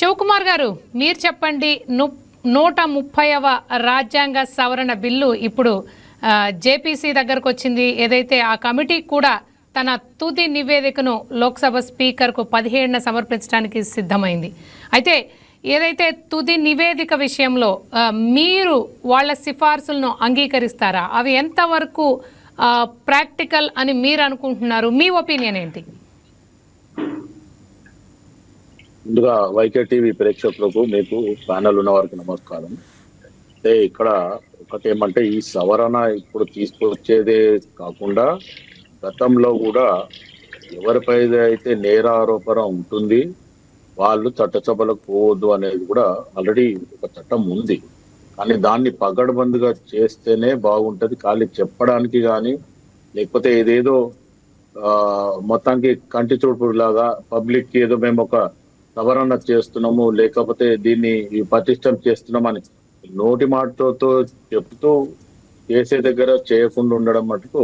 శివకుమార్ గారు, మీరు చెప్పండి. 130వ రాజ్యాంగ సవరణ బిల్లు ఇప్పుడు జేపీసీ దగ్గరకు వచ్చింది. ఏదైతే ఆ కమిటీ కూడా తన తుది నివేదికను లోక్సభ స్పీకర్కు 17న సమర్పించడానికి సిద్ధమైంది. అయితే ఏదైతే తుది నివేదిక విషయంలో మీరు వాళ్ళ సిఫార్సులను అంగీకరిస్తారా? అవి ఎంతవరకు ప్రాక్టికల్ అని మీరు అనుకుంటున్నారు? మీ ఒపీనియన్ ఏంటి? ముందుగా వైకే టీవీ ప్రేక్షకులకు, మీకు ప్యానల్ ఉన్న వారికి నమస్కారం. అంటే ఇక్కడ ఒకటేమంటే, ఈ సవరణ ఇప్పుడు తీసుకొచ్చేదే కాకుండా గతంలో కూడా ఎవరిపై అయితే నేరారోపణ ఉంటుంది వాళ్ళు చట్టసభలకు పోవద్దు అనేది కూడా ఆల్రెడీ ఒక చట్టం ఉంది. కానీ దాన్ని పగడబందుగా చేస్తేనే బాగుంటది. ఖాళీ చెప్పడానికి కానీ, లేకపోతే ఏదేదో మొత్తానికి కంటి చూపు లాగా పబ్లిక్ ఏదో మేము ఒక సవరణ చేస్తున్నాము, లేకపోతే దీన్ని పటిష్టం చేస్తున్నామని నోటి మాటతో చెప్తూ చేసే దగ్గర చేయకుండా ఉండడం మటుకు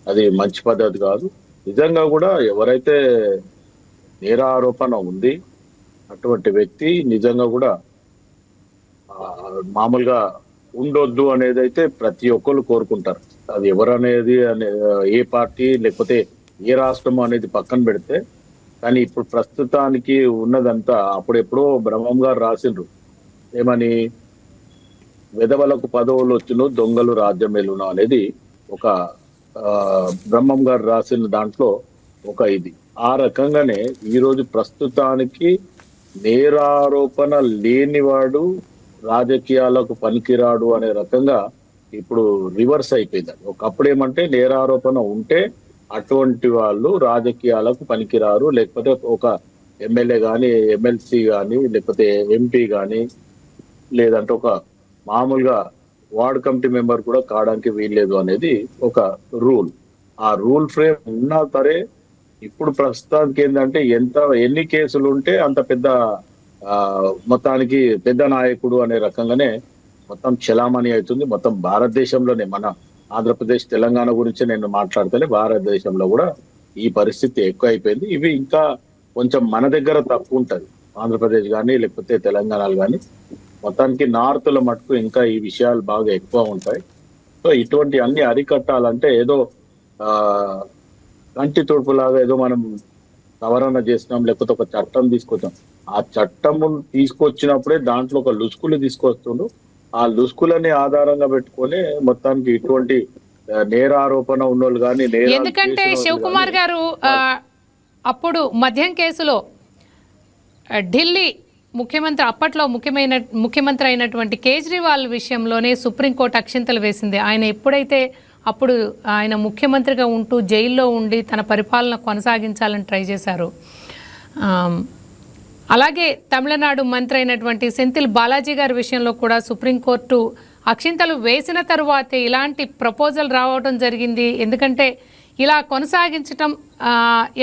అది మంచి పద్ధతి కాదు. నిజంగా కూడా ఎవరైతే నేరారోపణ ఉంది అటువంటి వ్యక్తి నిజంగా కూడా మామూలుగా ఉండొద్దు అనేది అయితే ప్రతి ఒక్కరు కోరుకుంటారు. అది ఎవరనేది ఏ పార్టీ లేకపోతే ఏ రాష్ట్రం అనేది పక్కన పెడితే, కానీ ఇప్పుడు ప్రస్తుతానికి ఉన్నదంతా అప్పుడెప్పుడో బ్రహ్మం గారు రాసిండ్రు ఏమని, వెధవలకు పదవులు వచ్చును దొంగలు రాజ్యం వెలును అనేది ఒక బ్రహ్మం గారు రాసిన దాంట్లో ఒక ఇది. ఆ రకంగానే ఈరోజు ప్రస్తుతానికి నేరారోపణ లేనివాడు రాజకీయాలకు పనికిరాడు అనే రకంగా ఇప్పుడు రివర్స్ అయిపోయింది. ఒకప్పుడు ఏమంటే నేరారోపణ ఉంటే అటువంటి వాళ్ళు రాజకీయాలకు పనికిరారు, లేకపోతే ఒక ఎమ్మెల్యే కానీ, ఎమ్మెల్సీ కానీ, లేకపోతే ఎంపీ కానీ, లేదంటే ఒక మామూలుగా వార్డ్ కమిటీ మెంబర్ కూడా కావడానికి వీల్లేదు అనేది ఒక రూల్. ఆ రూల్ ఫ్రేమ్ ఉన్నా సరే ఇప్పుడు ప్రస్తుతానికి ఏంటంటే ఎన్ని కేసులు ఉంటే అంత పెద్ద మొత్తానికి పెద్ద నాయకుడు అనే రకంగానే మొత్తం చలామణి అవుతుంది. మొత్తం భారతదేశంలోనే, మన ఆంధ్రప్రదేశ్ తెలంగాణ గురించి నేను మాట్లాడితేనే భారతదేశంలో కూడా ఈ పరిస్థితి ఎక్కువ అయిపోయింది. ఇవి ఇంకా కొంచెం మన దగ్గర తక్కువ ఉంటది, ఆంధ్రప్రదేశ్ కానీ లేకపోతే తెలంగాణలో కానీ. మొత్తానికి నార్త్ లో మటుకు ఇంకా ఈ విషయాలు బాగా ఎక్కువ ఉంటాయి. సో ఇటువంటి అన్ని అరికట్టాలంటే ఏదో కంటి తూర్పులాగా ఏదో మనం సవరణ చేసినాం, లేకపోతే ఒక చట్టం తీసుకొచ్చాం. ఆ చట్టం తీసుకొచ్చినప్పుడే దాంట్లో ఒక లుసుకులు తీసుకొస్తుండ్రు. ఆ లుసుకులని ఆధారంగా పెట్టుకొని మొత్తానికి ఇటువంటి నేరారోపణ ఉన్నోళ్ళు కానీ, ఎందుకంటే శివకుమార్ గారు అప్పుడు మద్యం కేసులో ఢిల్లీ ముఖ్యమంత్రి, అప్పట్లో ముఖ్యమంత్రి అయినటువంటి కేజ్రీవాల్ విషయంలోనే సుప్రీంకోర్టు అక్షింతలు వేసింది. ఆయన ఎప్పుడైతే అప్పుడు ఆయన ముఖ్యమంత్రిగా ఉంటూ జైల్లో ఉండి తన పరిపాలన కొనసాగించాలని ట్రై చేశారు. అలాగే తమిళనాడు మంత్రి అయినటువంటి సెంథిల్ బాలాజీ గారి విషయంలో కూడా సుప్రీంకోర్టు అక్షింతలు వేసిన తరువాతే ఇలాంటి ప్రపోజల్ రావడం జరిగింది. ఎందుకంటే ఇలా కొనసాగించటం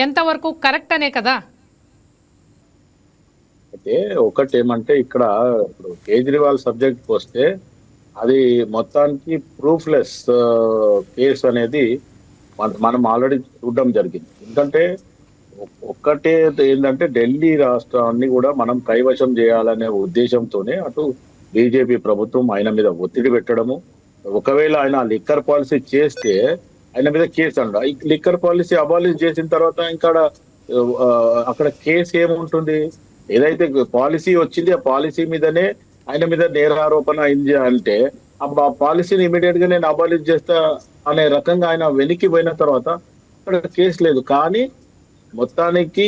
ఎంతవరకు కరెక్ట్ అనే కదా. అయితే ఒకటి ఏమంటే, ఇక్కడ ఇప్పుడు కేజ్రీవాల్ సబ్జెక్ట్ వస్తే అది మొత్తానికి ప్రూఫ్లెస్ కేసు అనేది మనం ఆల్రెడీ చూడడం జరిగింది. ఎందుకంటే ఒక్కటే ఏంటంటే, ఢిల్లీ రాష్ట్రాన్ని కూడా మనం కైవశం చేయాలనే ఉద్దేశంతోనే అటు బీజేపీ ప్రభుత్వం ఆయన మీద ఒత్తిడి పెట్టడము. ఒకవేళ ఆయన లిక్కర్ పాలసీ చేస్తే ఆయన మీద కేసు అంట. ఈ లిక్కర్ పాలసీ అబాలిష్ చేసిన తర్వాత ఇంకా అక్కడ కేసు ఏముంటుంది? ఏదైతే పాలసీ వచ్చింది ఆ పాలసీ మీదనే ఆయన మీద నేరారోపణ అయింది అంటే ఆ పాలసీని ఇమీడియట్ గా నేను అబాలిష్ చేస్తా అనే రకంగా ఆయన వెనక్కి పోయిన తర్వాత అక్కడ కేసు లేదు. కానీ మొత్తానికి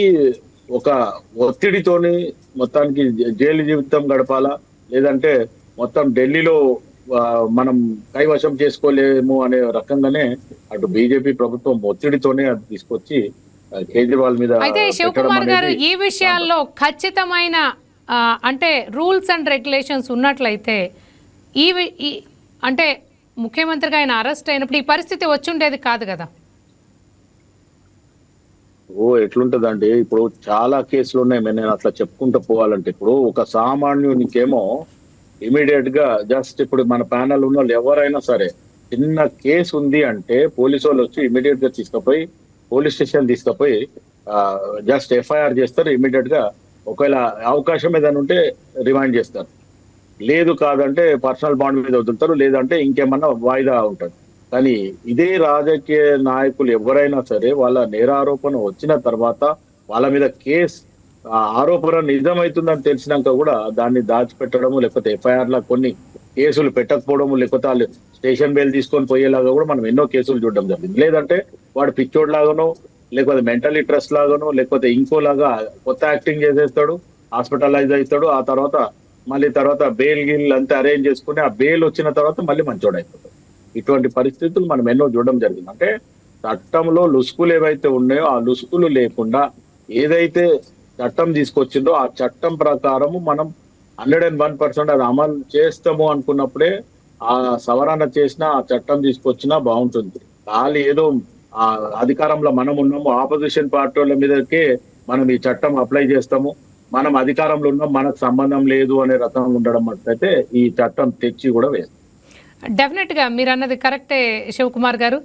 ఒక ఒత్తిడితోని మొత్తానికి జైలు జీవితం గడపాలా, లేదంటే మొత్తం ఢిల్లీలో మనం కైవశం చేసుకోలేము అనే రకంగానే అటు బీజేపీ ప్రభుత్వం ఒత్తిడితోనే అది తీసుకొచ్చి కేజ్రీవాల్ మీద. అయితే శివకుమార్ గారు, ఈ విషయాల్లో ఖచ్చితమైన అంటే రూల్స్ అండ్ రెగ్యులేషన్స్ ఉన్నట్లయితే అంటే ముఖ్యమంత్రిగా ఆయన అరెస్ట్ అయినప్పుడు ఈ పరిస్థితి వచ్చుండేది కాదు కదా. ఎట్లుంటదండి, ఇప్పుడు చాలా కేసులు ఉన్నాయి. నేను అట్లా చెప్పుకుంటూ పోవాలంటే, ఇప్పుడు ఒక సామాన్యునికేమో ఇమీడియట్ గా జస్ట్ ఇప్పుడు మన ప్యానల్ ఉన్న వాళ్ళు ఎవరైనా సరే చిన్న కేసు ఉంది అంటే పోలీసు వాళ్ళు వచ్చి ఇమీడియట్ గా తీసుకుపోయి పోలీస్ స్టేషన్ తీసుకుపోయి జస్ట్ ఎఫ్ఐఆర్ చేస్తారు. ఇమీడియట్ గా ఒకవేళ అవకాశం ఏదైనా ఉంటే రిమైండ్ చేస్తారు, లేదు కాదంటే పర్సనల్ బాండ్ మీద వదులుతారు, లేదంటే ఇంకేమన్నా వాయిదా ఉంటుంది. కానీ ఇదే రాజకీయ నాయకులు ఎవరైనా సరే వాళ్ళ నేరారోపణ వచ్చిన తర్వాత వాళ్ళ మీద ఆరోపణ నిజమవుతుందని తెలిసినాక కూడా దాన్ని దాచిపెట్టడము, లేకపోతే ఎఫ్ఐఆర్ లా కొన్ని కేసులు పెట్టకపోవడము, లేకపోతే వాళ్ళు స్టేషన్ బెయిల్ తీసుకొని పోయేలాగా కూడా మనం ఎన్నో కేసులు చూడడం జరిగింది. లేదంటే వాడు పిచ్చోడ్ లాగానో, లేకపోతే మెంటల్ ఇంట్రెస్ట్ లాగానో, లేకపోతే ఇంకోలాగా కొత్త యాక్టింగ్ చేసేస్తాడు, హాస్పిటలైజ్ అవుతాడు, ఆ తర్వాత బెయిల్ గిల్ అంతా అరేంజ్ చేసుకుని ఆ బెయిల్ వచ్చిన తర్వాత మళ్ళీ మంచోడు అయిపోతాడు. ఇటువంటి పరిస్థితులు మనం ఎన్నో చూడడం జరిగింది. అంటే చట్టంలో లుసుకులు ఏవైతే ఉన్నాయో ఆ లుసుకులు లేకుండా ఏదైతే చట్టం తీసుకొచ్చిందో ఆ చట్టం ప్రకారము మనం 101% అది అమలు చేస్తాము అనుకున్నప్పుడే ఆ సవరణ చేసినా ఆ చట్టం తీసుకొచ్చినా బాగుంటుంది. ఖాళీ ఏదో ఆ అధికారంలో మనం ఉన్నాము, ఆపోజిషన్ పార్టీల మీదకే మనం ఈ చట్టం అప్లై చేస్తాము, మనం అధికారంలో ఉన్నాం మనకు సంబంధం లేదు అనే రకంగా ఉండడం అయితే ఈ చట్టం తెచ్చి కూడా వేస్తాం. డెఫినెట్గా మీరు అన్నది కరెక్టే శివకుమార్ గారు.